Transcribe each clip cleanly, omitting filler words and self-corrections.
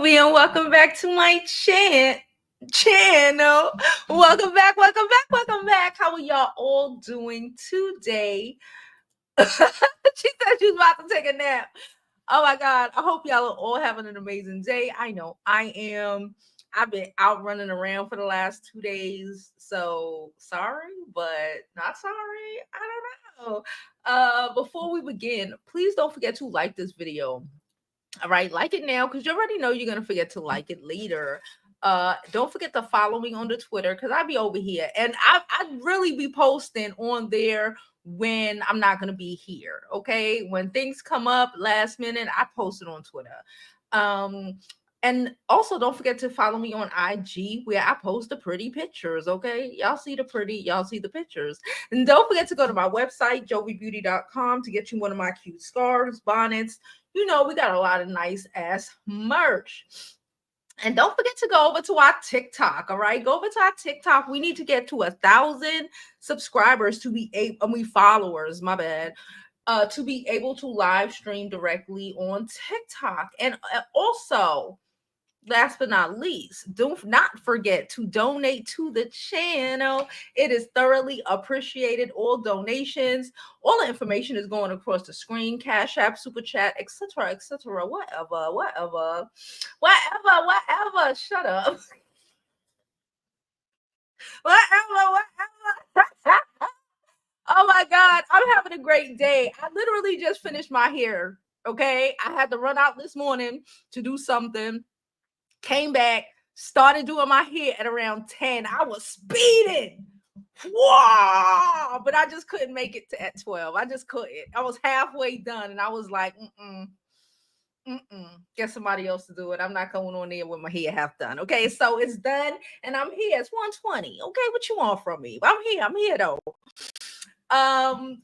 Jovi, and welcome back to my channel. Welcome back, welcome back, welcome back. How are y'all all doing today? She said she was about to take a nap. Oh my God. I hope y'all are all having an amazing day. I know I am. I've been out running around for the last 2 days. So sorry, but not sorry. I don't know. Before we begin, please don't forget to like this video. All right, like it now because you already know you're gonna forget to like it later. Don't forget to follow me on the Twitter because I be over here and I really be posting on there when I'm not gonna be here. Okay, when things come up last minute, I post it on Twitter. Um, and also don't forget to follow me on IG where I post the pretty pictures. Okay, y'all see the pretty, y'all see the pictures. And don't forget to go to my website, jovibeauty.com, to get you one of my cute scarves, bonnets. We got a lot of nice ass merch. And don't forget to go over to our TikTok. All right, go over to our TikTok. We need to get to 1,000 subscribers to be able, followers, my bad, to be able to live stream directly on TikTok. And also, last but not least, do not forget to donate to the channel. It is thoroughly appreciated. All donations, all the information is going across the screen. Cash App, Super Chat, etc., whatever. Shut up. whatever. Oh my God, I'm having a great day. I literally just finished my hair. Okay, I had to run out this morning to do something. Came back, started doing my hair at around 10. I was speeding. Wow! But I just couldn't make it to at 12. I just couldn't. I was halfway done and I was like, get somebody else to do it. I'm not going on there with my hair half done. Okay, so it's done and I'm here. It's 1:20. Okay, what you want from me? I'm here though. I don't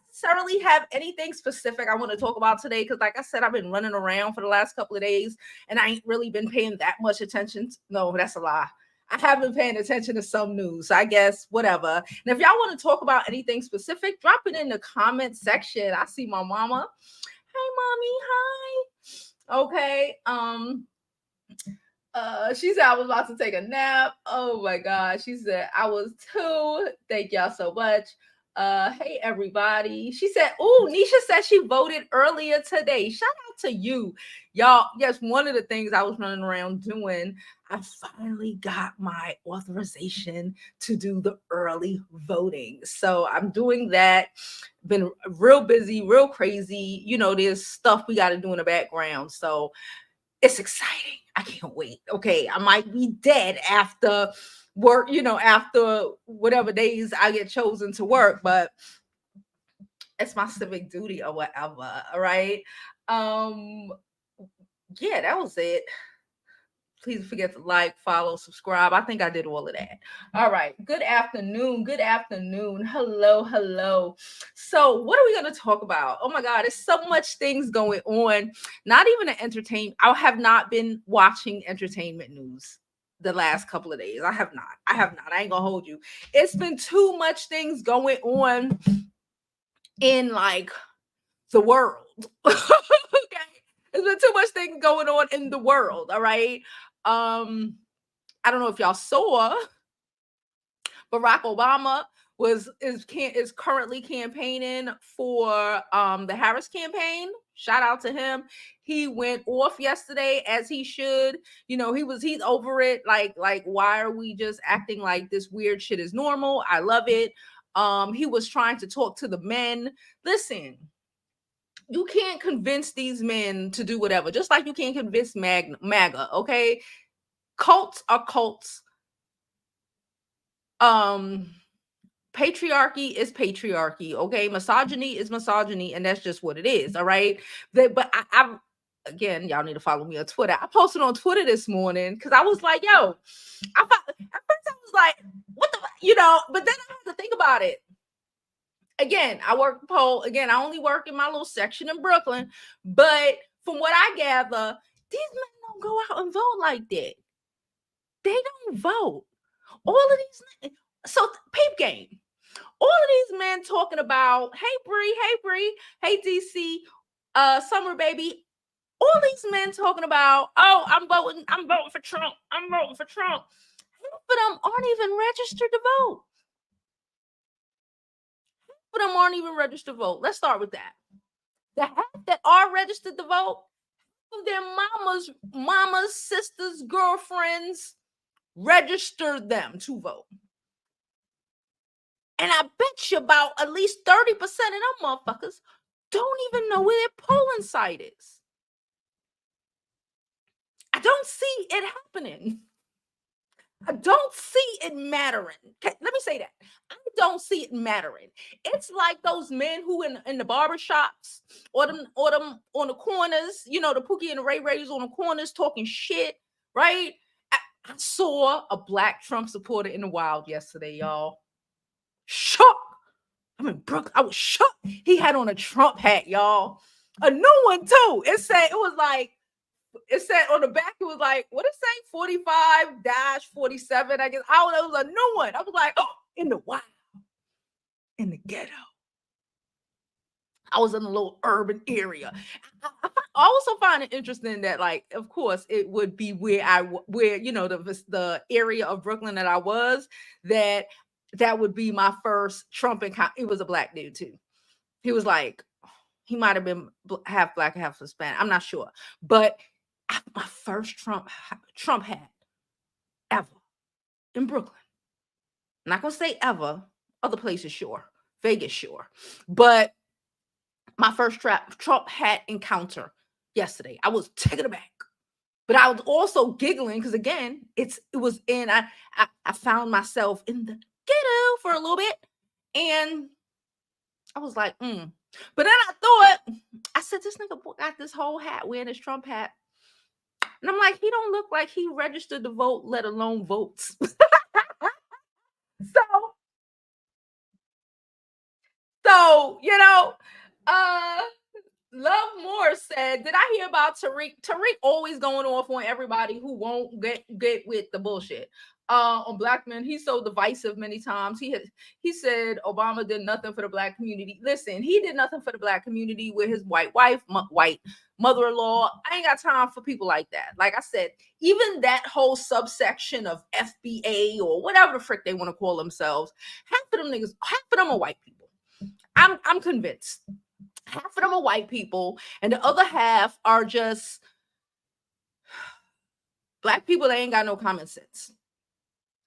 necessarily have anything specific I want to talk about today because, like I said, I've been running around for the last couple of days and I ain't really been paying that much attention. No, that's a lie. I have been paying attention to some news, I guess, whatever. And if y'all want to talk about anything specific, drop it in the comment section. I see my mama. Hey, mommy. Hi. Okay. She said I was about to take a nap. Oh my God. She said I was too. Thank y'all so much. Hey everybody. She said, oh, Nisha said she voted earlier today. Shout out to you. Y'all, yes, one of the things I was running around doing, I finally got my authorization to do the early voting. So I'm doing that. Been real busy, real crazy. There's stuff we got to do in the background. So it's exciting. I can't wait. Okay, I might be dead after work, after whatever days I get chosen to work, but it's my civic duty or whatever. All right. Yeah, that was it. Please forget to like, follow, subscribe. I think I did all of that. All right. Good afternoon. Good afternoon. Hello. So, what are we going to talk about? Oh my God, there's so much things going on. Not even an entertainment. I have not been watching entertainment news the last couple of days. I have not. I ain't going to hold you. It's been too much things going on in like the world. Okay. There's been too much things going on in the world. All right. I don't know if y'all saw Barack Obama is currently campaigning for the Harris campaign. Shout out to him. He went off yesterday as he should. He's over it. Like why are we just acting like this weird shit is normal? I love it. He was trying to talk to the men. Listen, you can't convince these men to do whatever, just like you can't convince MAGA, okay? Cults are cults. Patriarchy is patriarchy, okay? Misogyny is misogyny, and that's just what it is, all right? But I again, y'all need to follow me on Twitter. I posted on Twitter this morning because I was like, yo, at first I was like, what the, but then I had to think about it. Again, I work poll. Again, I only work in my little section in Brooklyn, but from what I gather, these men don't go out and vote like that. They don't vote. All of these, so peep game. All of these men talking about, hey Bree, hey DC, Summer baby. All these men talking about, oh, I'm voting for Trump. I'm voting for Trump. Half of them aren't even registered to vote. Half of them aren't even registered to vote. Let's start with that. The half that are registered to vote, their mamas, sisters, girlfriends registered them to vote. And I bet you about at least 30% of them motherfuckers don't even know where their polling site is. I don't see it happening. I don't see it mattering. Let me say that. I don't see it mattering. It's like those men who in the barber shops or them on the corners, you know, the Pookie and the Ray Rays on the corners talking shit, right? I saw a black Trump supporter in the wild yesterday, y'all. Shocked. I'm in Brooklyn. I was shocked. He had on a Trump hat, y'all. A new one too. It said on the back, it was like, what it say? 45-47, I guess. I don't know, it was a new one. I was like, oh, in the wild, in the ghetto. I was in a little urban area. I also find it interesting that, like, of course, it would be where you know, the area of Brooklyn that I was, that would be my first Trump encounter. It was a black dude too. He was like, he might have been half black, half Hispanic. I'm not sure, but my first Trump hat ever in Brooklyn. I'm not gonna say ever. Other places, sure. Vegas, sure. But my first Trump hat encounter yesterday. I was taken aback, but I was also giggling because, again, it was in. I found myself in the ghetto for a little bit, and I was like, But then I said, this nigga got this whole hat wearing his Trump hat. And I'm like, he don't look like he registered to vote, let alone votes. So, you know, Love Moore said, did I hear about Tariq? Tariq always going off on everybody who won't get with the bullshit. On black men, he's so divisive many times. He said Obama did nothing for the black community. Listen, he did nothing for the black community with his white wife, white mother-in-law. I ain't got time for people like that. Like I said, even that whole subsection of FBA or whatever the frick they want to call themselves, half of them are white people. I'm convinced. Half of them are white people, and the other half are just black people that ain't got no common sense.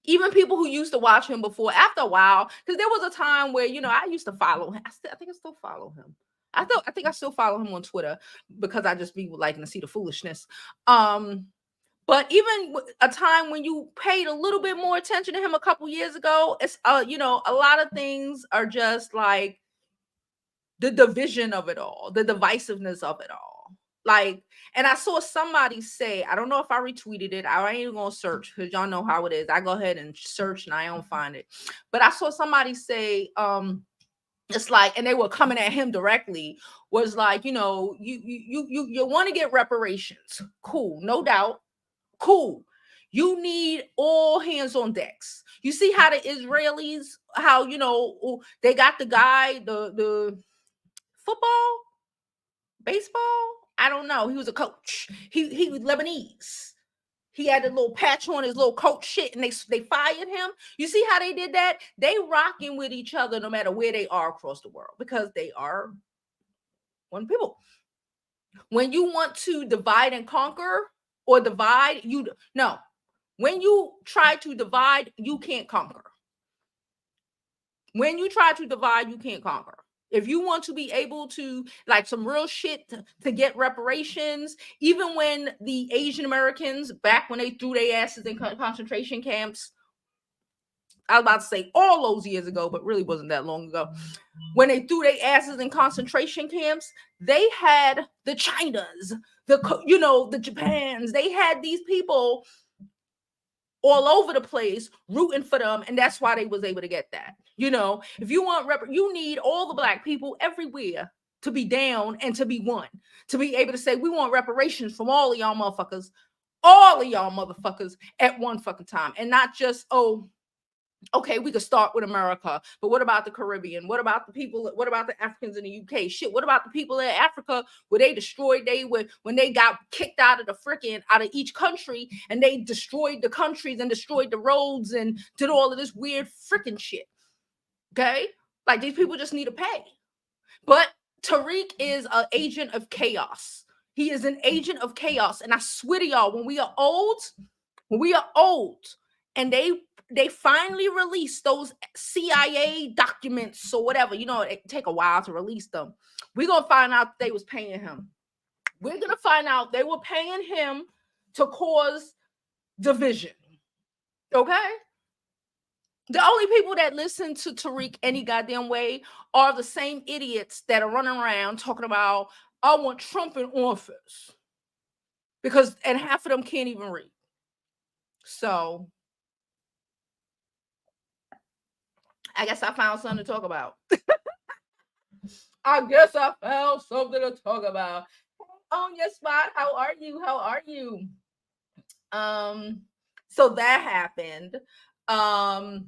Even people who used to watch him before, after a while, because there was a time where, you know, I used to follow him. I think I still follow him. I think I still follow him on Twitter because I just be liking to see the foolishness. But even a time when you paid a little bit more attention to him a couple years ago, it's you know, a lot of things are just like the division of it all, the divisiveness of it all. Like, and I saw somebody say, I don't know if I retweeted it. I ain't even gonna search because y'all know how it is. I go ahead and search and I don't find it. But I saw somebody say, it's like, and they were coming at him directly, was like, you know, you want to get reparations. Cool, no doubt. Cool. You need all hands on decks. You see how the Israelis, how, you know, they got the guy, the football, baseball, I don't know. He was a coach. He was Lebanese. He had a little patch on his little coach shit, and they fired him. You see how they did that? They rocking with each other no matter where they are across the world because they are one people. When you want to divide and conquer or divide, no. When you try to divide, you can't conquer. When you try to divide, you can't conquer. If you want to be able to, like, some real shit to get reparations, even when the Asian Americans, back when they threw their asses in concentration camps, I was about to say all those years ago, but really wasn't that long ago. When they threw their asses in concentration camps, they had the Chinas, the Japans, they had these people all over the place rooting for them, and that's why they was able to get that. You know, if you want you need all the black people everywhere to be down and to be one, to be able to say we want reparations from all of y'all motherfuckers at one fucking time, and not just, oh, Okay, we could start with America, but what about the Caribbean? What about the people? What about the Africans in the UK? Shit, what about the people in Africa where they destroyed when they got kicked out of the freaking out of each country and they destroyed the countries and destroyed the roads and did all of this weird freaking shit. Okay, like these people just need to pay. But Tariq is an agent of chaos. He is an agent of chaos, and I swear to y'all, when we are old, and they finally release those CIA documents or whatever, you know, it take a while to release them. We're gonna find out they was paying him. We're gonna find out they were paying him to cause division. Okay? The only people that listen to Tariq any goddamn way are the same idiots that are running around talking about, I want Trump in office. And half of them can't even read. So I guess I found something to talk about. I guess I found something to talk about. On your spot, how are you? How are you? So that happened. Our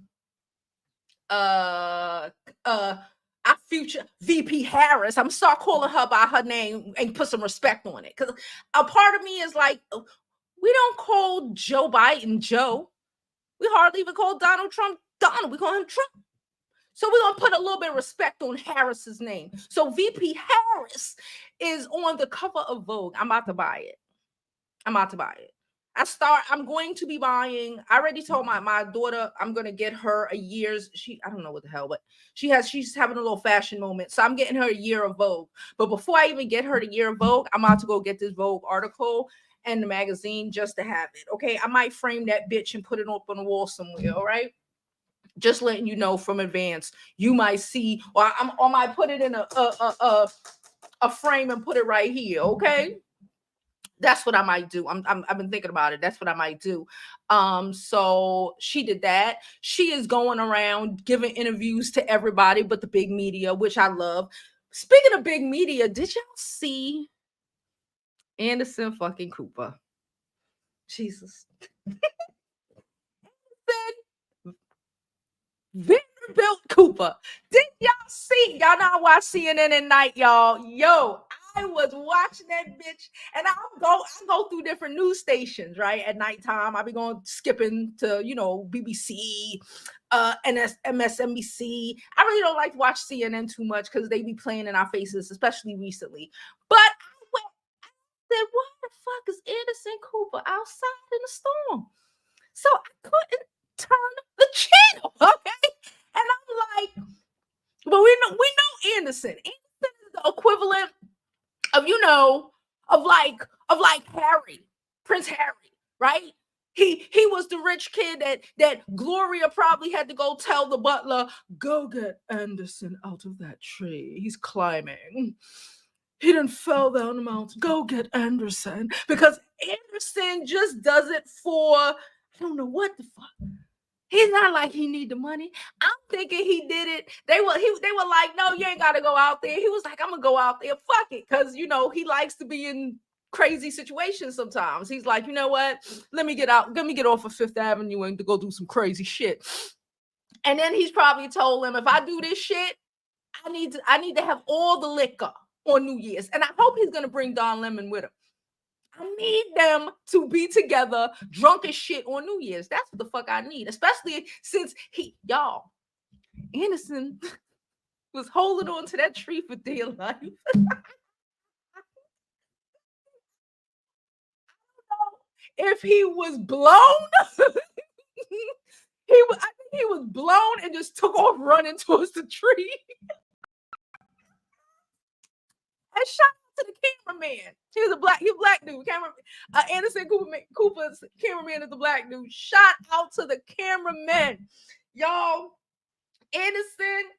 future VP Harris. I'm start calling her by her name and put some respect on it. Because a part of me is like, we don't call Joe Biden Joe. We hardly even call Donald Trump Donald. We call him Trump. So we're going to put a little bit of respect on Harris's name. So VP Harris is on the cover of Vogue. I'm about to buy it. I'm going to be buying. I already told my daughter I'm going to get her a year's. I don't know what the hell, but she's having a little fashion moment. So I'm getting her a year of Vogue. But before I even get her the year of Vogue, I'm about to go get this Vogue article and the magazine just to have it. Okay. I might frame that bitch and put it up on the wall somewhere. All right. Just letting you know from advance, you might see, or I might put it in a frame and put it right here. Okay, that's what I might do. I've been thinking about it. That's what I might do. So she did that. She is going around giving interviews to everybody, but the big media, which I love. Speaking of big media, did y'all see Anderson fucking Cooper? Jesus. Vanderbilt Cooper. Did y'all see? Y'all know I watch CNN at night, y'all. Yo, I was watching that bitch, and I go through different news stations, right? At nighttime, I be going skipping to, BBC, MSNBC. I really don't like to watch CNN too much because they be playing in our faces, especially recently. But I said, why the fuck is Anderson Cooper outside in the storm? So I couldn't turn the channel, okay? And I'm like, but we know Anderson. Anderson is the equivalent of like Harry, Prince Harry, right? He was the rich kid that Gloria probably had to go tell the butler, go get Anderson out of that tree. He's climbing. He didn't fell down the mountain. Go get Anderson. Because Anderson just does it for, I don't know what the fuck. He's not like he need the money. I'm thinking he did it. They were like, no, you ain't gotta go out there. He was like, I'm gonna go out there, fuck it. Cause he likes to be in crazy situations sometimes. He's like, you know what? Let me get off of Fifth Avenue and to go do some crazy shit. And then he's probably told him, if I do this shit, I need to have all the liquor on New Year's. And I hope he's gonna bring Don Lemon with him. I need them to be together, drunk as shit on New Year's. That's what the fuck I need. Especially since Anderson was holding on to that tree for dear life. If he was blown, I think he was blown and just took off running towards the tree. And shot to the cameraman. He was a black dude. Anderson Cooper's cameraman is a black dude. Shot out to the cameraman. Y'all, Anderson,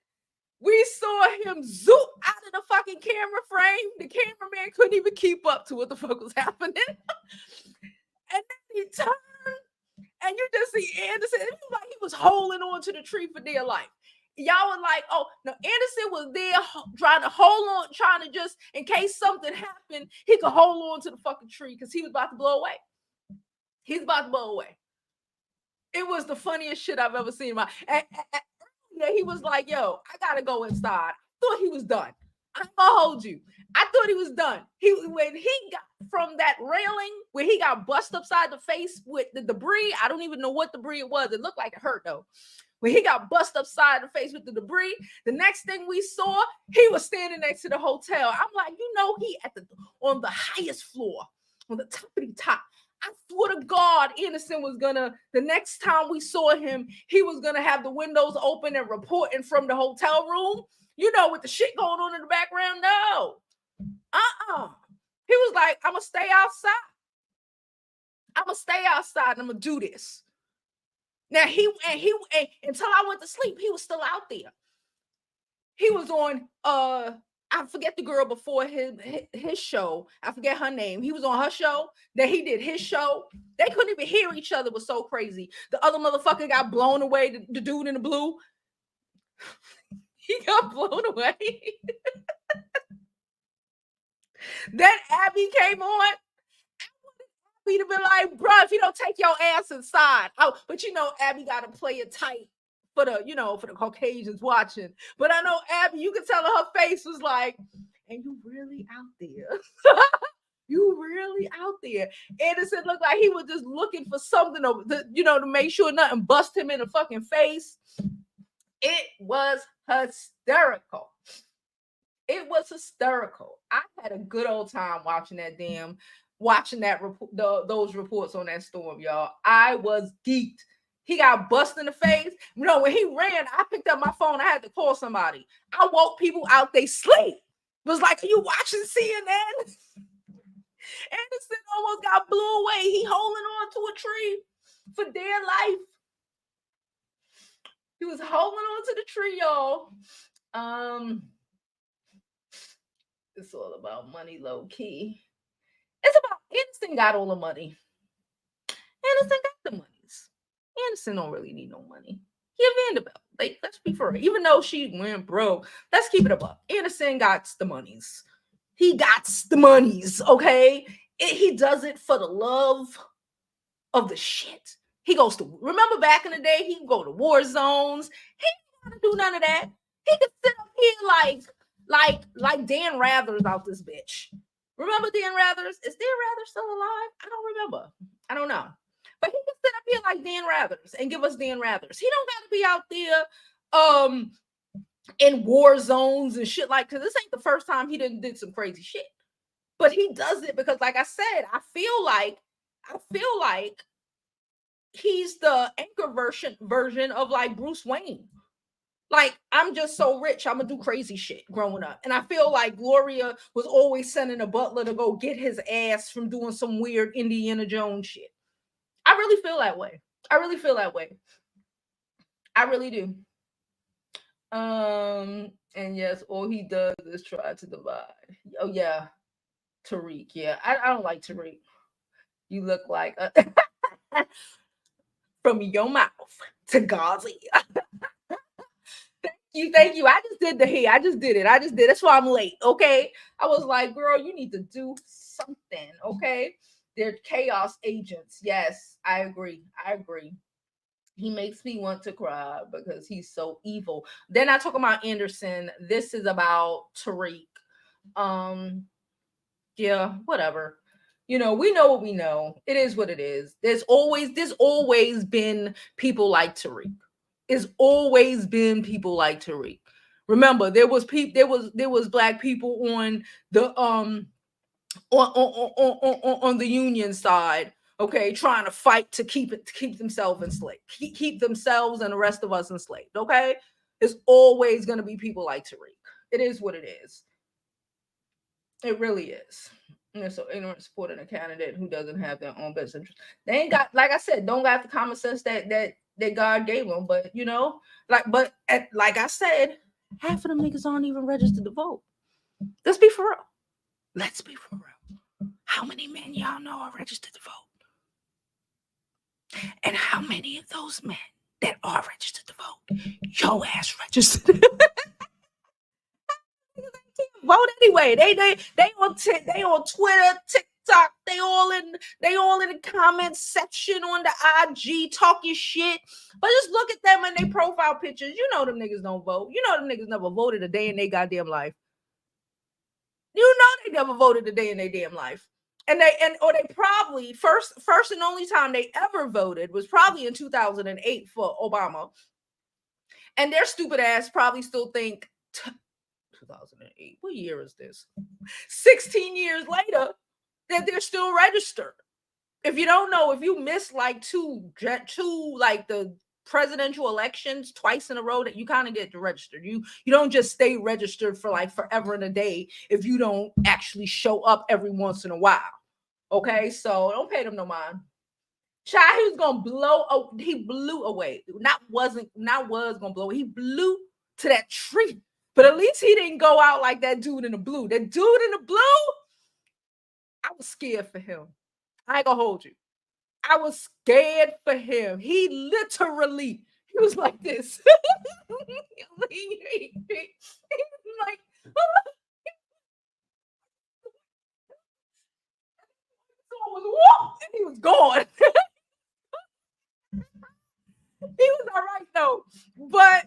we saw him zoom out of the fucking camera frame. The cameraman couldn't even keep up to what the fuck was happening. And then he turned, and you just see Anderson. It was like he was holding on to the tree for dear life. Y'all were like, oh, no, Anderson was there trying to hold on, trying to just, in case something happened, he could hold on to the fucking tree because he was about to blow away. He's about to blow away. It was the funniest shit I've ever seen. Yeah, he was like, yo, I gotta go inside. I thought he was done. I'm gonna hold you. I thought he was done. When he got from that railing where he got bust upside the face with the debris. I don't even know what debris it was. It looked like it hurt though. When he got bust upside the face with the debris, the next thing we saw, he was standing next to the hotel. I'm like, he on the highest floor, on the top of the top. I swear to God, Anderson was the next time we saw him, he was gonna have the windows open and reporting from the hotel room, with the shit going on in the background. No. He was like, I'm gonna stay outside. I'm gonna stay outside and I'm gonna do this. Now until I went to sleep, he was still out there. He was on I forget the girl before his show. I forget her name. He was on her show. Then he did his show. They couldn't even hear each other. It was so crazy. The other motherfucker got blown away. The dude in the blue. He got blown away. Then Abby came on. Abby to be like, bro, if you don't take your ass inside. But Abby got to play it tight for the Caucasians watching. But I know Abby, you could tell her face was like, and you really out there. You really out there. Anderson looked like he was just looking for something to make sure nothing bust him in the fucking face. It was hysterical. It was hysterical. I had a good old time watching those reports on that storm, y'all. I was geeked. He got bust in the face. When he ran, I picked up my phone. I had to call somebody. I woke people out they sleep. It was like, are you watching CNN? Anderson almost got blew away. He holding on to a tree for dear life. He was holding on to the tree, y'all. It's all about money, low key. It's about Anderson got all the money. Anderson got the monies. Anderson don't really need no money. He a Vanderbilt. Let's be for real. Even though she went broke, let's keep it above. Anderson got the monies. He got the monies, okay? He does it for the love of the shit. He goes to, remember back in the day, he could go to war zones. He ain't gotta do none of that. He could sit up here like Dan Rather's out this bitch. Remember Dan Rather's? Is Dan Rather still alive? I don't remember. I don't know. But he can sit up here like Dan Rather's and give us Dan Rather's. He don't got to be out there in war zones and shit because this ain't the first time he did some crazy shit. But he does it because, like I said, I feel like he's the anchor version of like Bruce Wayne. Like, I'm just so rich, I'm gonna do crazy shit growing up. And I feel like Gloria was always sending a butler to go get his ass from doing some weird Indiana Jones shit. I really feel that way. I really do. And yes, all he does is try to divide. Oh yeah, Tariq. Yeah, I don't like Tariq. You look like from your mouth to Ghazi. Thank you. I just did the hair. I just did it. That's why I'm late. Okay. I was like, girl, you need to do something. Okay. They're chaos agents. Yes, I agree. He makes me want to cry because he's so evil. They're not talking about Anderson. This is about Tariq. Yeah, whatever. We know what we know. It is what it is. There's always been people like Tariq. It's always been people like Tariq. Remember, there was black people on the on the union side, okay, trying to fight to keep themselves enslaved, keep themselves and the rest of us enslaved. Okay, it's always going to be people like Tariq. It is what it is. It really is. And so ignorant supporting a candidate who doesn't have their own best interest. They ain't got, like I said, don't got the common sense that God gave them. But like I said, half of them niggas aren't even registered to vote. Let's be for real. How many men y'all know are registered to vote? And how many of those men that are registered to vote, your ass registered? Vote anyway. They on Twitter, TikTok, TikTok. They all in the comment section on the IG talking shit. But just look at them and their profile pictures. You know them niggas don't vote. You know them niggas never voted a day in their goddamn life. You know they never voted a day in their damn life. Or they probably first and only time they ever voted was probably in 2008 for Obama. And their stupid ass probably still think 2008. What year is this? 16 years later, that they're still registered. If you don't know, if you missed like two like the presidential elections twice in a row, that you kind of get registered. You don't just stay registered for like forever and a day if you don't actually show up every once in a while. Okay, so don't pay them no mind. Child, he was gonna blow. He blew away. Was gonna blow. He blew to that tree. But at least he didn't go out like that dude in the blue. That dude in the blue, I was scared for him. I ain't gonna hold you. I was scared for him. He was like this. he was like, and he was gone. He was all right though, but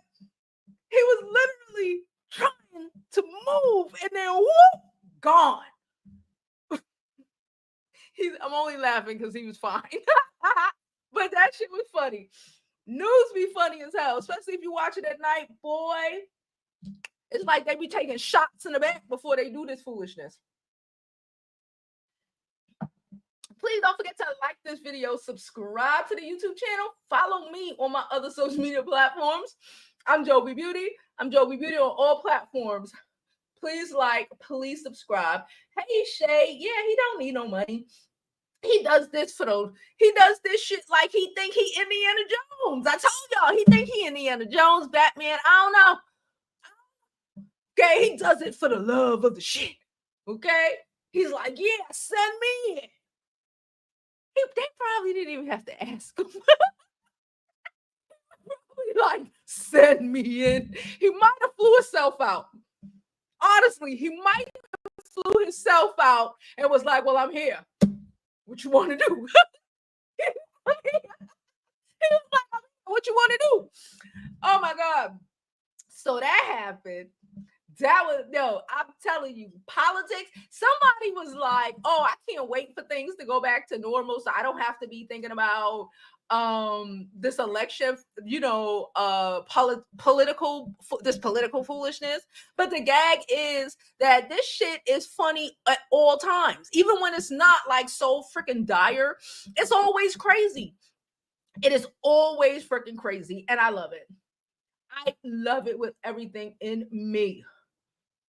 he was literally trying to move, and then whoop, gone. I'm only laughing because he was fine. But that shit was funny. News be funny as hell, especially if you watch it at night, boy. It's like they be taking shots in the back before they do this foolishness. Please don't forget to like this video, subscribe to the YouTube channel, follow me on my other social media platforms. I'm Jovi Beauty. I'm Jovi Beauty on all platforms. Please like, please subscribe. Hey, Shay, yeah, he don't need no money. He does this shit like he think he Indiana Jones. I told y'all, he think he Indiana Jones, Batman. I don't know. Okay, he does it for the love of the shit. Okay, he's like, yeah, send me in. They probably didn't even have to ask him. Like, send me in. He might have flew himself out. Honestly, he might have flew himself out and was like, well, I'm here. What you want to do? He was like, what you want to do? Oh my God. So that happened. I'm telling you, politics. Somebody was like, oh, I can't wait for things to go back to normal, so I don't have to be thinking about this election, political foolishness. But the gag is that this shit is funny at all times, even when it's not like so freaking dire. It's always crazy. It is always freaking crazy, and I love it. I love it with everything in me.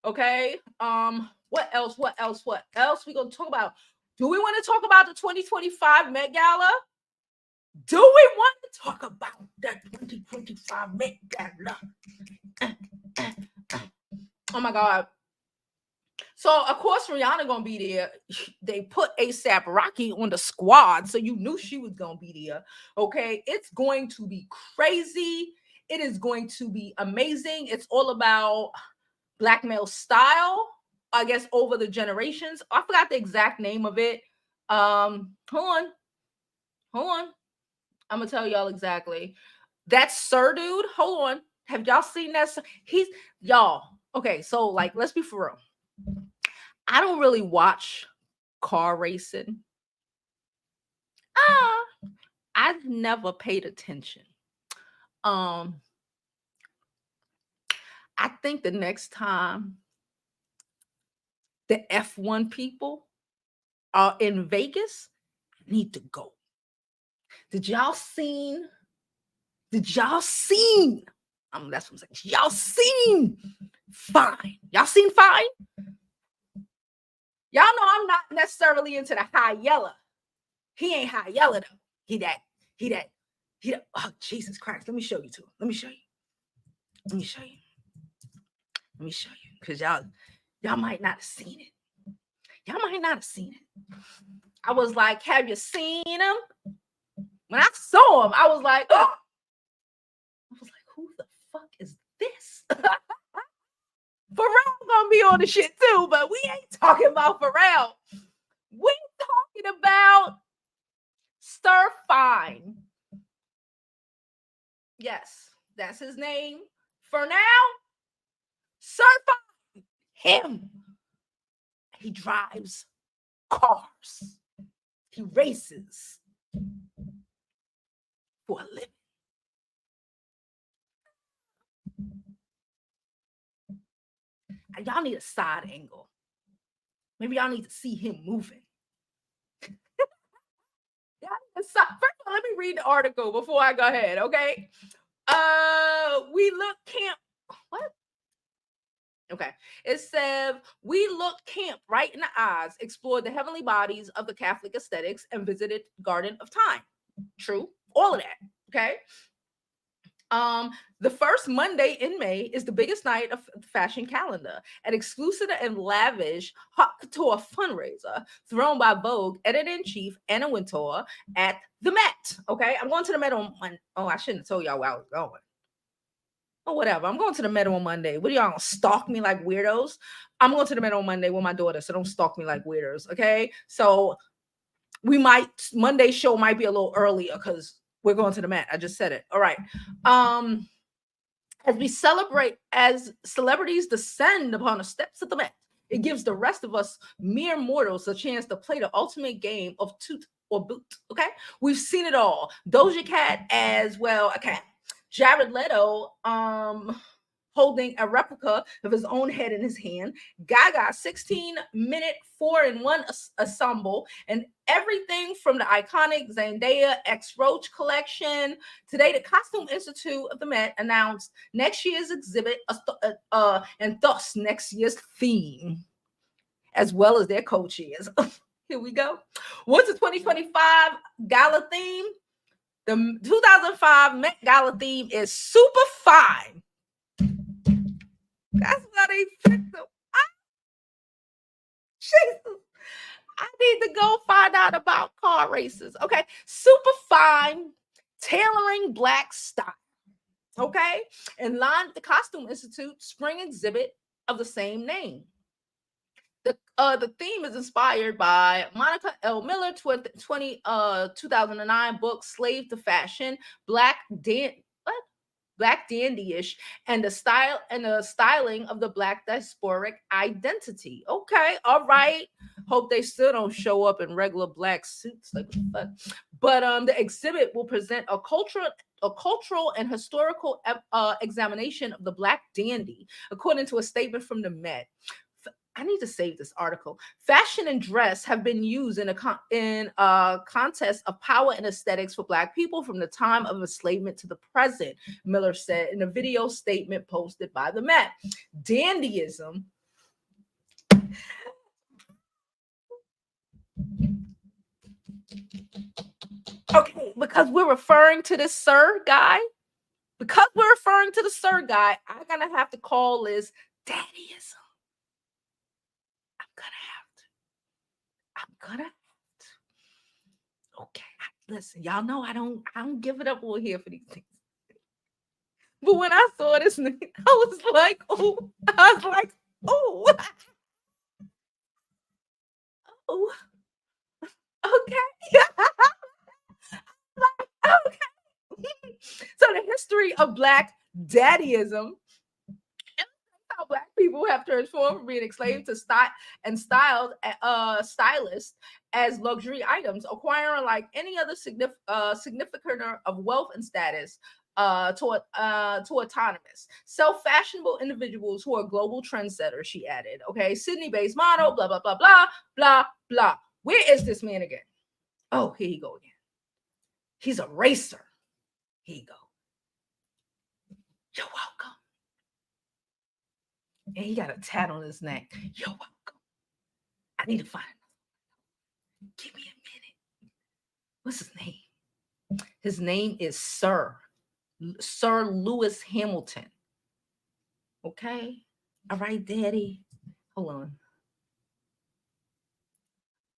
Okay. What else we gonna talk about? Do we want to talk about the 2025 Met Gala? Do we want to talk about that 2025 Met Gala? Oh my God. So of course Rihanna gonna be there. They put A$AP Rocky on the squad, so you knew she was gonna be there. Okay, it's going to be crazy. It is going to be amazing. It's all about Black male style, I guess, over the generations. I forgot the exact name of it. Hold on. I'm gonna tell y'all exactly. That Sir dude, hold on. Have y'all seen that? He's y'all. Okay, so like, let's be for real. I don't really watch car racing. I've never paid attention. I think the next time the F1 people are in Vegas, I need to go. Did y'all seen? That's what I'm saying. Y'all seen Fine? Y'all seen Fine? Y'all know I'm not necessarily into the high yellow. He ain't high yellow though. He that. Oh, Jesus Christ. Let me show you. Because y'all might not have seen it. I was like, have you seen him? When I saw him, I was like, oh. I was like, who the fuck is this? Pharrell gonna be on the shit too, but we ain't talking about Pharrell. We talking about Sir Fine. Yes, that's his name for now. Sir Fine. Him. He drives cars. He races for a living. Y'all need a side angle. Maybe y'all need to see him moving. First of all, let me read the article before I go ahead, okay? We look camp. What? Okay. It said, we looked camp right in the eyes, explored the heavenly bodies of the Catholic aesthetics, and visited Garden of Time. True. All of that. Okay. The first Monday in May is the biggest night of the fashion calendar, an exclusive and lavish haute couture fundraiser thrown by Vogue editor-in-chief Anna Wintour at the Met. Okay, I'm going to the Met on Monday. Oh, I shouldn't have told y'all where I was going. Oh, whatever. I'm going to the Met on Monday. What are y'all gonna stalk me like weirdos? I'm going to the Met on Monday with my daughter, so don't stalk me like weirdos. Okay, so Monday show might be a little earlier because we're going to the Met. I just said it. All right. As we celebrate, as celebrities descend upon the steps of the Met, it gives the rest of us mere mortals a chance to play the ultimate game of toot or boot. Okay, we've seen it all. Doja Cat as well. Okay, Jared Leto, holding a replica of his own head in his hand. Gaga 16-minute 4-in-1 ensemble, and everything from the iconic Zendaya X Roach collection. Today, the Costume Institute of the Met announced next year's exhibit and thus next year's theme, as well as their co-chairs. Here we go. What's the 2025 Gala theme? The 2005 Met Gala theme is super fine. That's what they picked them. Jesus. I need to go find out about car races. Okay. Super fine, tailoring black style. Okay. In line with the Costume Institute spring exhibit of the same name. The theme is inspired by Monica L. Miller 2009 book Slave to Fashion, Black dandyish, and the styling of the Black diasporic identity. Okay, all right. Hope they still don't show up in regular black suits. Like what the fuck? But the exhibit will present a cultural and historical examination of the Black dandy, according to a statement from the Met. I need to save this article. Fashion and dress have been used in a contest of power and aesthetics for Black people from the time of enslavement to the present, Miller said in a video statement posted by the Met. Dandyism. Okay, because we're referring to this sir guy. Because we're referring to the sir guy, I'm gonna have to call this daddyism. I'm gonna have to. Okay, listen, y'all know I don't give it up over here for these things. But when I saw this name, I was like, oh, oh, okay. Okay. So the history of Black daddyism, how Black people have transformed from being enslaved to styled stylists as luxury items, acquiring like any other significator of wealth and status to autonomous, self-fashionable individuals who are global trendsetters, she added. Okay, Sydney-based model, blah, blah, blah, blah, blah, blah. Where is this man again? Oh, here you go again. He's a racer. Here you go. You're welcome. And he got a tat on his neck. You're welcome. I need to find him. Give me a minute. What's his name? His name is Sir Lewis Hamilton. Okay. All right, Daddy. Hold on.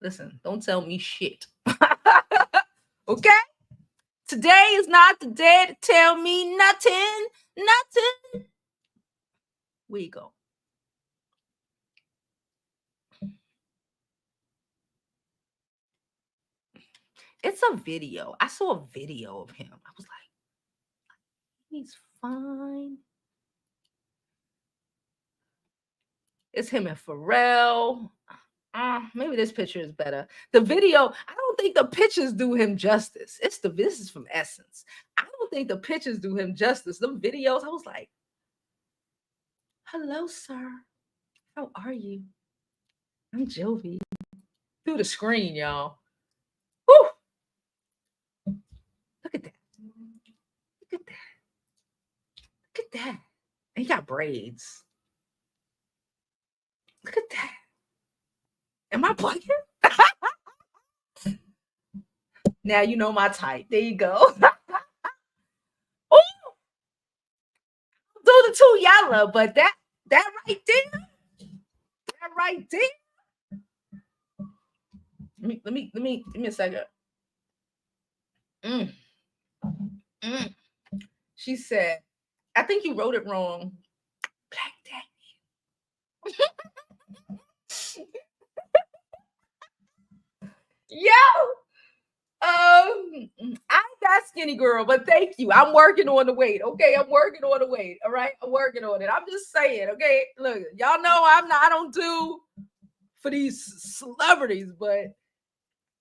Listen, don't tell me shit. Okay? Today is not the day to tell me nothing. Nothing. Where you go? It's a video. I saw a video of him. I was like, he's fine. It's him and Pharrell. Maybe this picture is better. The video, I don't think the pictures do him justice. This is from Essence. I don't think the pictures do him justice. The videos, I was like, hello, sir. How are you? I'm Jovi. Through the screen, y'all. Woo! Look at that. Look at that. Look at that. And he got braids. Look at that. Am I plugging? Now you know my type. There you go. Oh, do the two yellow, but that right there, that right there. Let me give me a second. She said, I think you wrote it wrong. Black Daddy. Yo, I'm that skinny girl, but thank you. I'm working on the weight. Okay, I'm working on the weight. All right, I'm working on it. I'm just saying. Okay, look, y'all know I don't do for these celebrities, but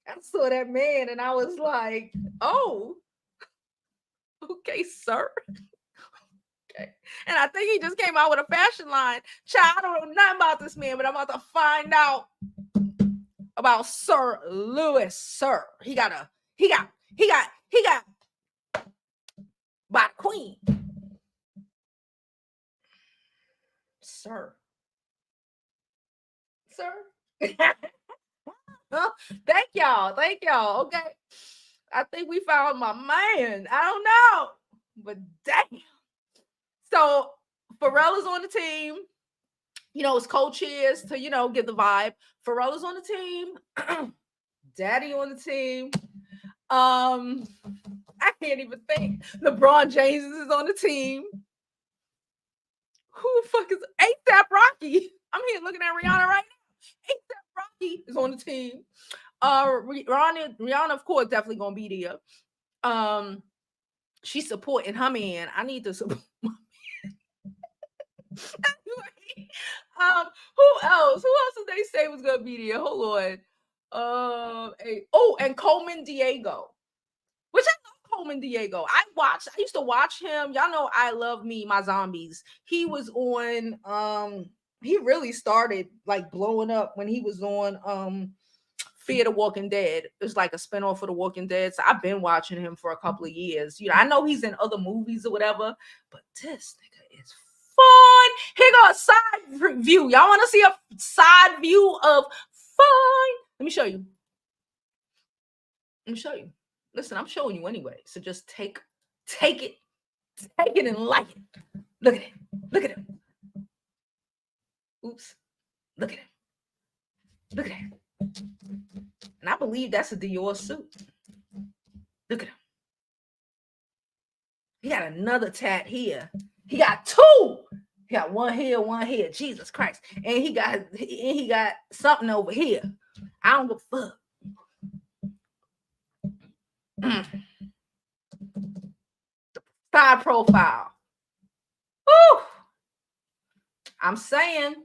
I saw that man and I was like, oh, okay, sir. Okay. And I think he just came out with a fashion line. Child, I don't know nothing about this man, but I'm about to find out about Sir Lewis. Sir, he got by the Queen. Sir. Thank y'all. Okay. I think we found my man. I don't know. But damn. So Pharrell is on the team. You know, it's co-chairs to, give the vibe. Pharrell is on the team. Daddy on the team. I can't even think. LeBron James is on the team. Who the fuck is A$AP Rocky? I'm here looking at Rihanna right now. A$AP Rocky is on the team. Rihanna, of course, definitely gonna be there. She's supporting her man. I need to support my man. Who else? Who else did they say was gonna be there? Hold on. And Coleman Diego, which I love Coleman Diego. I used to watch him. Y'all know I love my zombies. He was on. He really started like blowing up when he was on Fear the Walking Dead. It's like a spinoff of The Walking Dead. So I've been watching him for a couple of years. I know he's in other movies or whatever, but this nigga is fun. Here goes a side view. Y'all want to see a side view of fun? Let me show you. Listen, I'm showing you anyway. So just take it and like it. Look at him. Oops. Look at him. And I believe that's a Dior suit. Look at him. He got another tat here. He got two. He got one here. Jesus Christ. And he got something over here. I don't give a fuck. Side profile. Woo! I'm saying.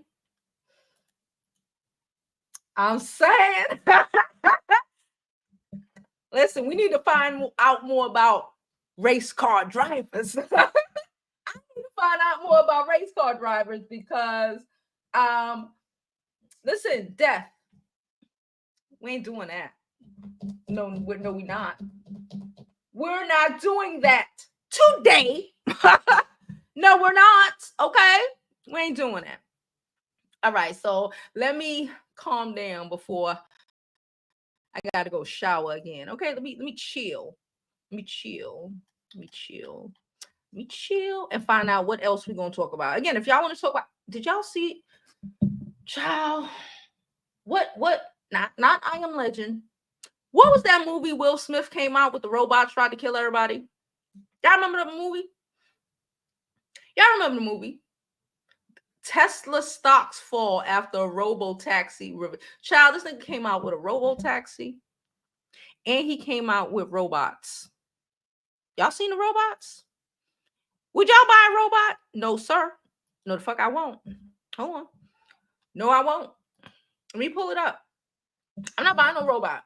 Listen, we need to find out more about race car drivers. I need to find out more about race car drivers because, listen, death. We ain't doing that. No, we not. We're not doing that today. No, we're not. Okay, we ain't doing that. All right, so let me calm down before I gotta go shower again. Okay, let me chill. Let me chill and find out what else we're gonna talk about. Again, if y'all want to talk about, did y'all see child? What not I Am Legend. What was that movie Will Smith came out with the robots tried to kill everybody? Y'all remember the movie? Tesla stocks fall after a robo-taxi. Child, this thing came out with a robo-taxi. And he came out with robots. Y'all seen the robots? Would y'all buy a robot? No, sir. No, the fuck I won't. Hold on. No, I won't. Let me pull it up. I'm not buying no robot.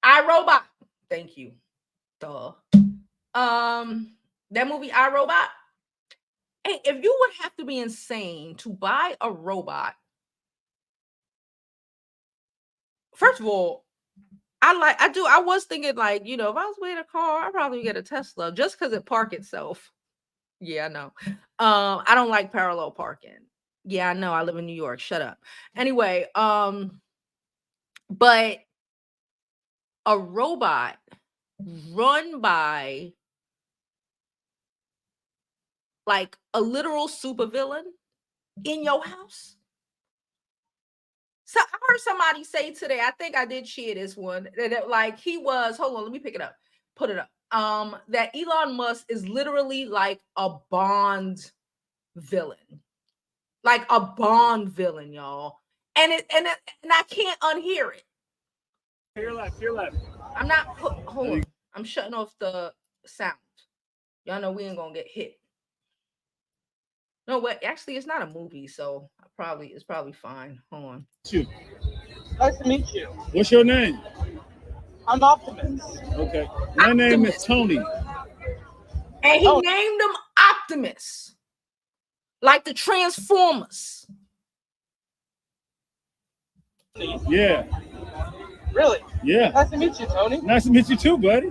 iRobot. Thank you. Duh. That movie iRobot. Hey, if you would have to be insane to buy a robot, first of all, I was thinking, like, if I was buying a car, I'd probably get a Tesla just because it park itself. Yeah, I know. I don't like parallel parking. Yeah, I know. I live in New York. Shut up. Anyway, but a robot run by like a literal supervillain in your house. So I heard somebody say today, I think I did share this one, that like he was, hold on, let me pick it up, put it up. That Elon Musk is literally like a Bond villain. Like a Bond villain, y'all. And I can't unhear it. You're left. You're left. I'm not hold on. I'm shutting off the sound. Y'all know we ain't gonna get hit. No, but actually it's not a movie, so it's probably fine. Hold on. You. Nice to meet you. What's your name? I'm Optimus. Okay. My name is Tony. And he named him Optimus. Like the Transformers. Yeah. Really? Yeah. Nice to meet you, Tony. Nice to meet you too, buddy.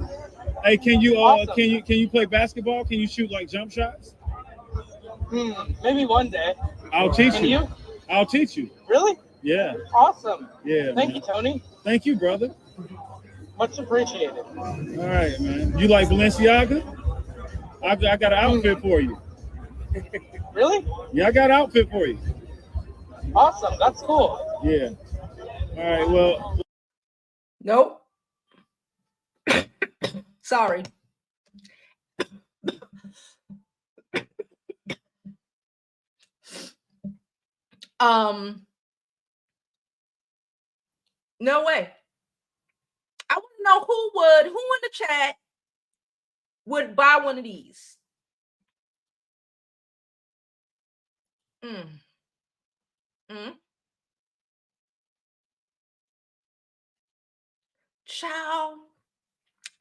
Hey, can you Awesome. can you play basketball? Can you shoot like jump shots? Maybe one day. I'll teach Can you. you? I'll teach you. Really? Yeah. Awesome. Yeah. Thank man. you, Tony. Thank you, brother. Much appreciated. All right, man. You like Balenciaga? I got an outfit for you. Really? Yeah, I got an outfit for you. Awesome. That's cool. Yeah. All right. Well. Nope. Sorry. No way. I want to know who in the chat would buy one of these. Child,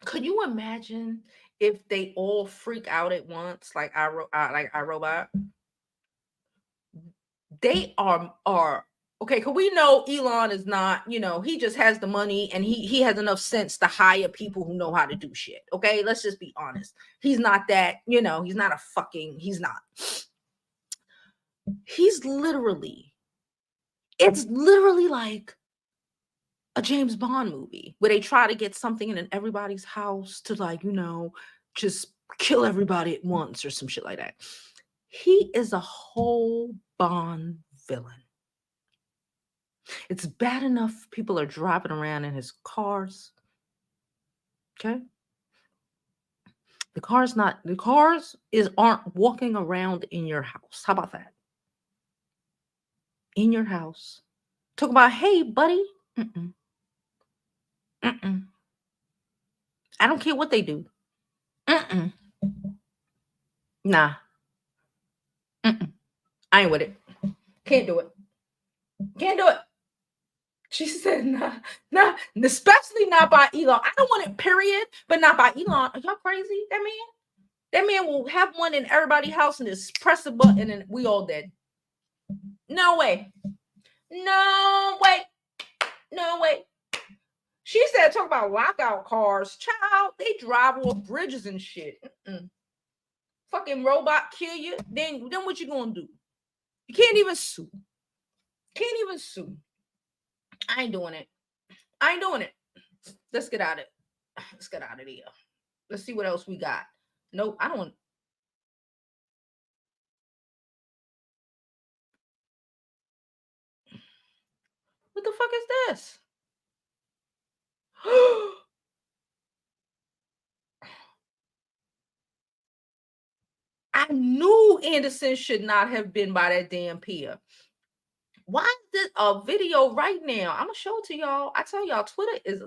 could you imagine if they all freak out at once, like iRobot? They are okay. Cause we know Elon is not, he just has the money and he has enough sense to hire people who know how to do shit. Okay, let's just be honest. He's not that, he's not he's not. It's literally like a James Bond movie where they try to get something in everybody's house to, like, just kill everybody at once or some shit like that. He is a whole Bond villain. It's bad enough people are driving around in his cars. Okay. The cars aren't walking around in your house. How about that? In your house. Talk about, hey, buddy. I don't care what they do. Nah. I ain't with it. Can't do it. Can't do it. She said, nah, especially not by Elon. I don't want it, period, but not by Elon. Are y'all crazy? That man will have one in everybody's house and just press a button and we all dead. No way. No way. No way. She said, talk about lockout cars. Child, they drive off bridges and shit. Fucking robot kill you. Then what you gonna do? You can't even sue. I ain't doing it. Let's get out of it. Let's get out of here. Let's see what else we got. Nope, I don't. What the fuck is this? I knew Anderson should not have been by that damn pier. Why is this a video right now? I'm gonna show it to y'all. I tell y'all, Twitter is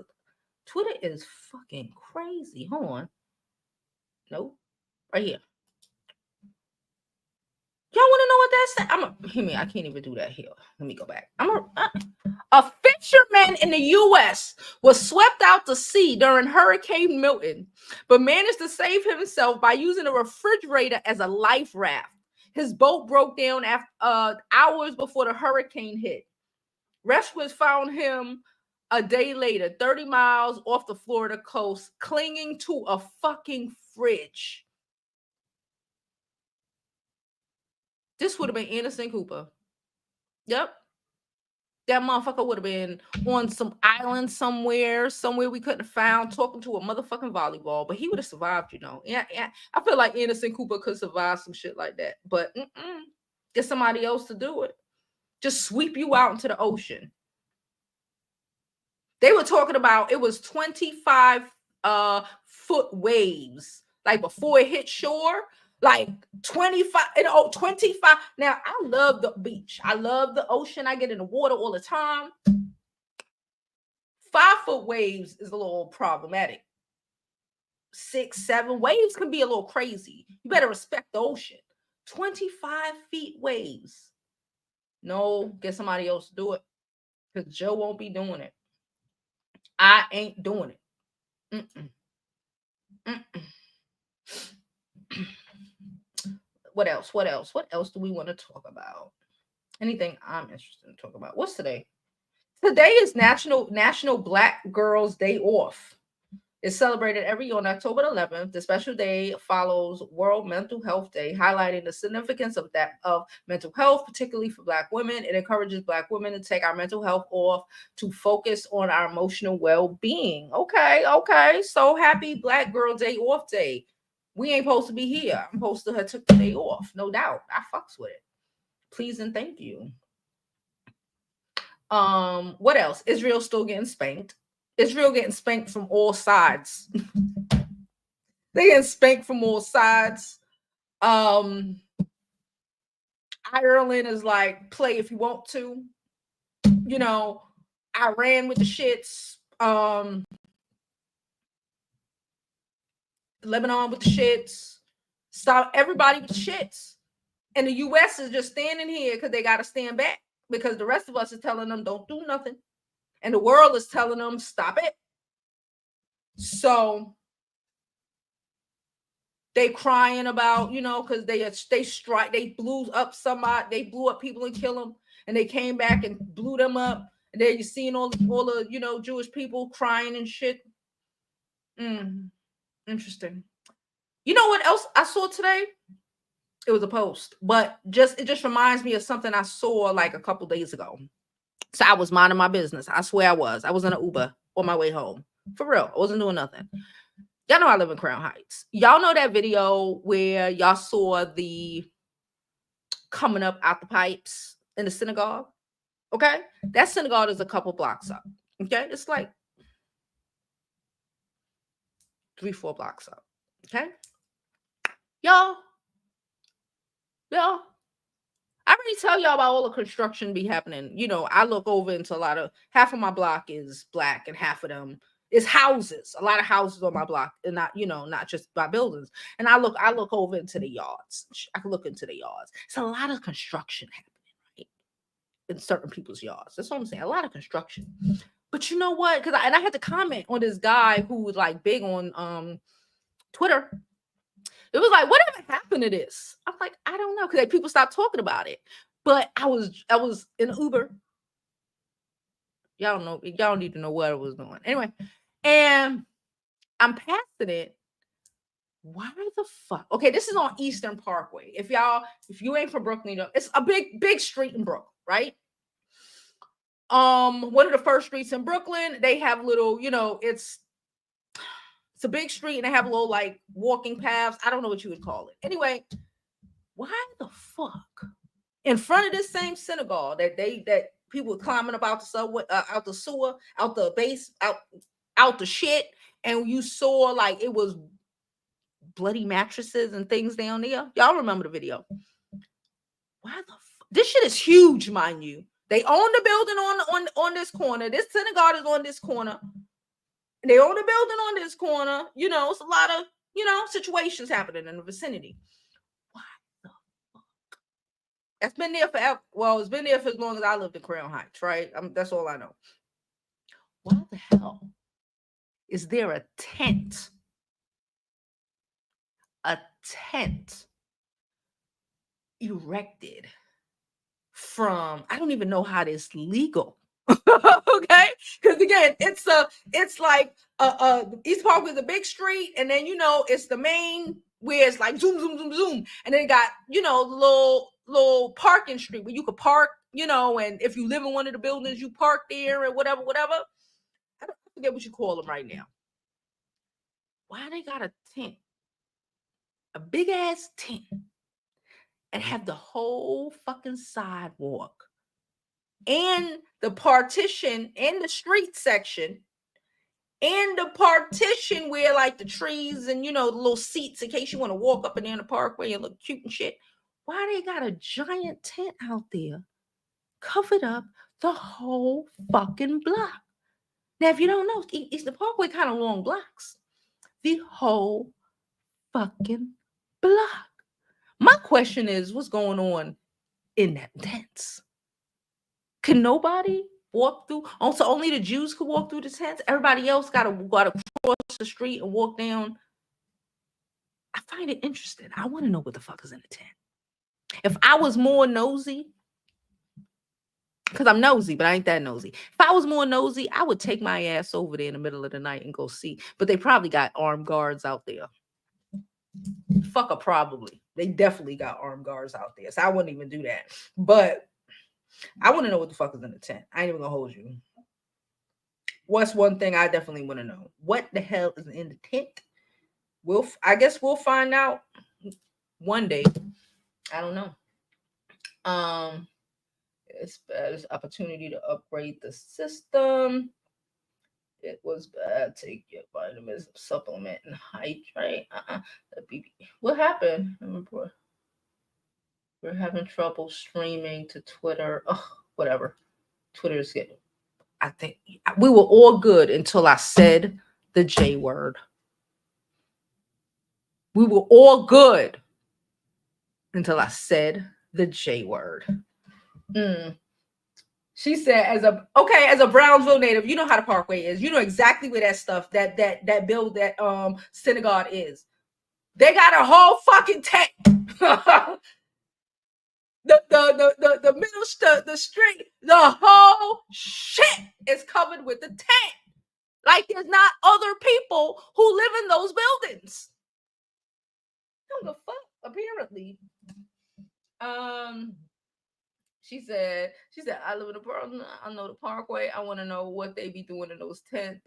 Twitter is fucking crazy. Hold on. Nope. Right here. Y'all want to know what that said? I can't even do that here. Let me go back. A fisherman in the U.S. was swept out to sea during Hurricane Milton, but managed to save himself by using a refrigerator as a life raft. His boat broke down after hours before the hurricane hit. Rescuers found him a day later, 30 miles off the Florida coast, clinging to a fucking fridge. This would have been Anderson Cooper. Yep. That motherfucker would have been on some island somewhere we couldn't have found, talking to a motherfucking volleyball, but he would have survived, you know. Yeah. I feel like Anderson Cooper could survive some shit like that, but get somebody else to do it. Just sweep you out into the ocean. They were talking about it was 25 foot waves, like before it hit shore. Like 25, 25. Now, I love the beach. I love the ocean. I get in the water all the time. 5 foot waves is a little problematic. 6, 7 waves can be a little crazy. You better respect the ocean. 25 feet waves. No, get somebody else to do it. Because Joe won't be doing it. I ain't doing it. What else? What else do we want to talk about? Anything I'm interested in talking about? What's today? Today is National Black Girls Day Off. It's celebrated every year on October 11th. The special day follows World Mental Health Day, highlighting the significance of mental health, particularly for Black women. It encourages Black women to take our mental health off to focus on our emotional well-being. Okay. So happy Black Girl Day Off Day. We ain't supposed to be here. I'm supposed to have took the day off. No doubt. I fucks with it. Please and thank you. What else? Israel still getting spanked. Israel getting spanked from all sides. They getting spanked from all sides. Ireland is like, play if you want to. You know, Iran with the shits. Lebanon with the shits. Stop everybody with the shits. And the U.S. is just standing here because they got to stand back because the rest of us is telling them don't do nothing. And the world is telling them stop it. So they crying about, you know, because they blew up somebody, they blew up people and kill them, and they came back and blew them up. And then you're seeing all the you know, Jewish people crying and shit. Interesting. You know what else I saw today? It was a post, but it just reminds me of something I saw like a couple days ago. So I was minding my business. I swear I was. I was in an Uber on my way home. For real. I wasn't doing nothing. Y'all know I live in Crown Heights. Y'all know that video where y'all saw the coming up out the pipes in the synagogue? Okay? That synagogue is a couple blocks up. Okay? It's like 3-4 blocks up. Okay? Y'all, I already tell y'all about all the construction be happening. You know, I look over into half of my block is Black and half of them is houses. A lot of houses on my block, and not just by buildings. And I look over into the yards. I can look into the yards. It's a lot of construction happening, right? In certain people's yards. That's what I'm saying. A lot of construction. But you know what? Because I had to comment on this guy who was like big on Twitter. It was like, whatever happened to this? I'm like, I don't know, because people stopped talking about it. But I was in Uber. Y'all know. Y'all need to know what I was doing. Anyway, and I'm passing it. Why the fuck? Okay, this is on Eastern Parkway. If you ain't from Brooklyn, you know, it's a big street in Brooklyn, right? One of the first streets in Brooklyn. They have little, you know, it's a big street and they have little like walking paths. I don't know what you would call it. Anyway, why the fuck in front of this same synagogue that people were climbing about the subway, out the sewer, out the base, out the shit, and you saw like it was bloody mattresses and things down there. Y'all remember the video? Why the fuck? This shit is huge, mind you. They own the building on this corner. This synagogue is on this corner. They own a building on this corner. You know, it's a lot of, you know, situations happening in the vicinity. Why the fuck? That's been there forever. Well, it's been there for as long as I lived in Crown Heights, right? That's all I know. Why the hell is there a tent? A tent erected from, I don't even know how this legal. Okay, because again, it's like East Park is a big street, and then you know it's the main where it's like zoom zoom zoom zoom, and then it got, you know, little parking street where you could park, you know, and if you live in one of the buildings, you park there and whatever. I forget what you call them right now. Why they got a tent, a big ass tent, and have the whole fucking sidewalk and the partition and the street section and the partition where like the trees and, you know, the little seats in case you want to walk up and down the parkway and look cute and shit? Why they got a giant tent out there covered up the whole fucking block? Now, if you don't know, Eastern Parkway kind of long blocks. The whole fucking block. My question is, what's going on in that tents? Can nobody walk through? Also, only the Jews could walk through the tents. Everybody else gotta cross the street and walk down. I find it interesting. I want to know what the fuck is in the tent. If I was more nosy, because I'm nosy, but I ain't that nosy. If I was more nosy, I would take my ass over there in the middle of the night and go see. But they probably got armed guards out there. Fuck, probably. They definitely got armed guards out there. So I wouldn't even do that. But I want to know what the fuck is in the tent. I ain't even gonna hold you. What's one thing I definitely want to know? What the hell is in the tent? I guess we'll find out one day. I don't know. It's opportunity to upgrade the system. It was bad. Take your vitamins, supplement, and hydrate. What happened? We're having trouble streaming to Twitter. Whatever. Twitter's getting. I think we were all good until I said the J word. We were all good until I said the J word. She said, as a Brownsville native, you know how the Parkway is. You know exactly where that stuff, that synagogue is. They got a whole fucking tent. the middle, the street, the whole shit is covered with the tent. Like there's not other people who live in those buildings. What the fuck? Apparently. She said, I live in the Brooklyn. I know the Parkway. I want to know what they be doing in those tents,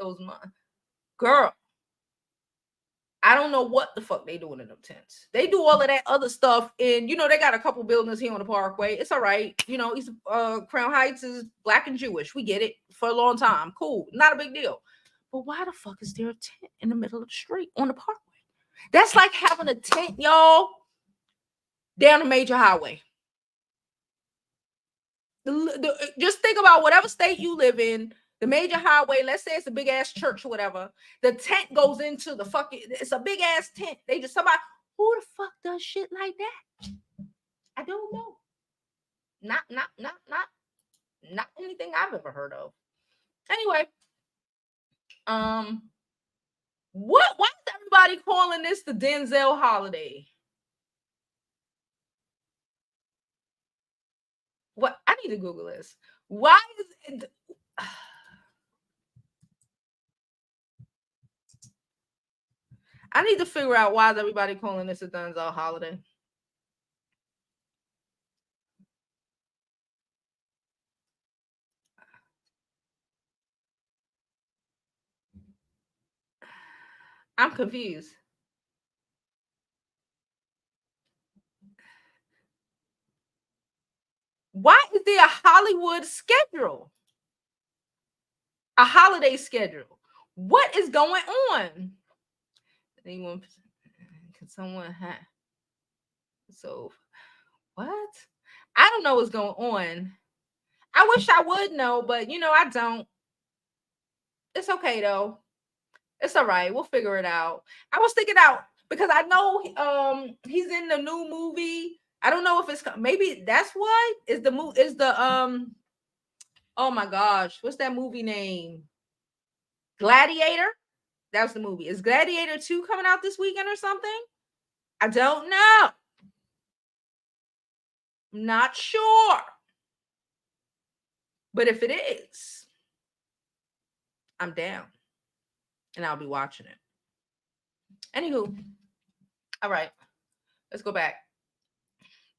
girl. I don't know what the fuck they doing in them tents. They do all of that other stuff, and you know they got a couple buildings here on the Parkway. It's all right, you know. Crown Heights is Black and Jewish. We get it for a long time. Cool, not a big deal. But why the fuck is there a tent in the middle of the street on the Parkway? That's like having a tent, y'all, down a major highway. Just think about whatever state you live in, the major highway. Let's say it's a big ass church or whatever. The tent goes into the fucking. It's a big ass tent. They just somebody who the fuck does shit like that? I don't know. Not anything I've ever heard of. Anyway, why is everybody calling this the Denzel holiday? What? I need to Google this. Why is it? I need to figure out why is everybody calling this a Denzel holiday. I'm confused. Why is there a Hollywood schedule? A holiday schedule? What is going on? Anyone? Can someone have? So, what? I don't know what's going on. I wish I would know, but you know, I don't. It's okay though. It's all right. We'll figure it out. I was thinking out because I know he's in the new movie. I don't know if it's maybe that's why is the movie is the oh my gosh, what's that movie name? Gladiator. That was the movie. Is Gladiator 2 coming out this weekend or something? I don't know. I'm not sure. But if it is, I'm down. And I'll be watching it. Anywho, all right. Let's go back.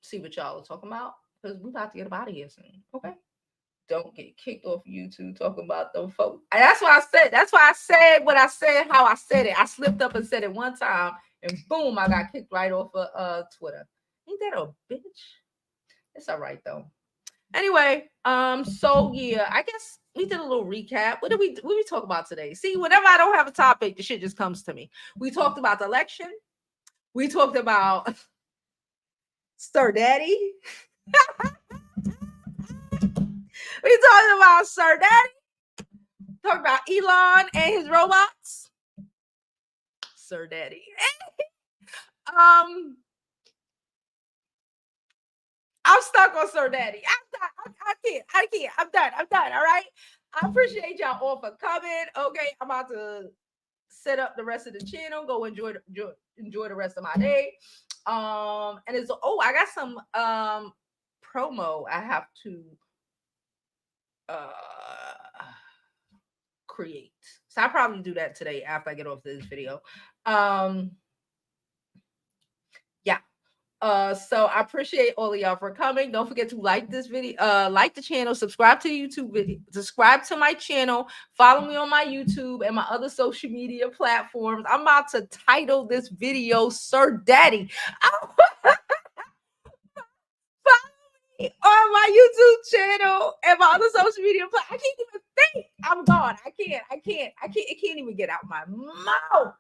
See what y'all are talking about. Because we're about to get out of here soon. Okay. Don't get kicked off YouTube talking about them folks. That's why I said what I said, how I said it. I slipped up and said it one time, and boom, I got kicked right off of Twitter. Ain't that a bitch? It's all right though. Anyway, so yeah, I guess we did a little recap. What did we talk about today? See, whenever I don't have a topic, the shit just comes to me. We talked about the election. We talked about Sir Daddy. We talked about Sir Daddy. Talked about Elon and his robots. Sir Daddy. I'm stuck on Sir Daddy. I'm done. I can't. I'm done. All right. I appreciate y'all all for coming. Okay, I'm about to set up the rest of the channel. Go enjoy the rest of my day. And it's I got some promo I have to create. So I'll probably do that today after I get off this video. So I appreciate all of y'all for coming. Don't forget to like this video, like the channel, subscribe to the YouTube video, subscribe to my channel, follow me on my YouTube and my other social media platforms. I'm about to title this video Sir Daddy. Follow me on my YouTube channel and my other social media platforms. I can't even think. I'm gone. I can't. It can't even get out my mouth.